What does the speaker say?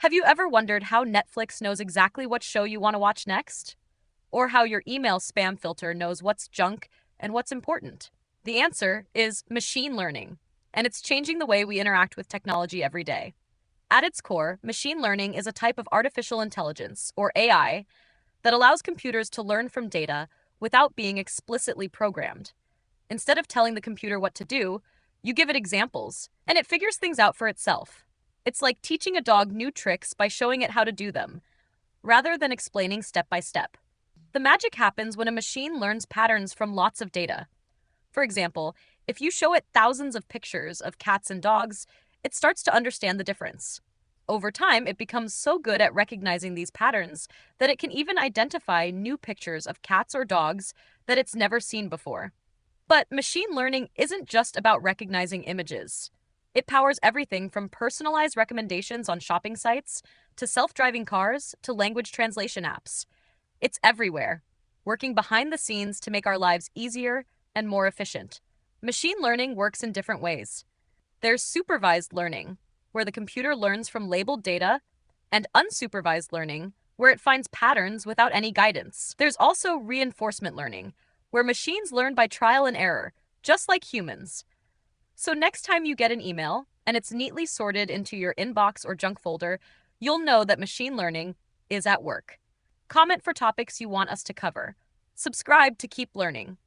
Have you ever wondered how Netflix knows exactly what show you want to watch next? Or how your email spam filter knows what's junk and what's important? The answer is machine learning, and it's changing the way we interact with technology every day. At its core, machine learning is a type of artificial intelligence, or AI, that allows computers to learn from data without being explicitly programmed. Instead of telling the computer what to do, you give it examples, and it figures things out for itself. It's like teaching a dog new tricks by showing it how to do them, rather than explaining step by step. The magic happens when a machine learns patterns from lots of data. For example, if you show it thousands of pictures of cats and dogs, it starts to understand the difference. Over time, it becomes so good at recognizing these patterns that it can even identify new pictures of cats or dogs that it's never seen before. But machine learning isn't just about recognizing images. It powers everything from personalized recommendations on shopping sites to self-driving cars to language translation apps. It's everywhere, working behind the scenes to make our lives easier and more efficient. Machine learning works in different ways. There's supervised learning, where the computer learns from labeled data, and unsupervised learning, where it finds patterns without any guidance. There's also reinforcement learning, where machines learn by trial and error, just like humans. So next time you get an email and it's neatly sorted into your inbox or junk folder, you'll know that machine learning is at work. Comment for topics you want us to cover. Subscribe to keep learning.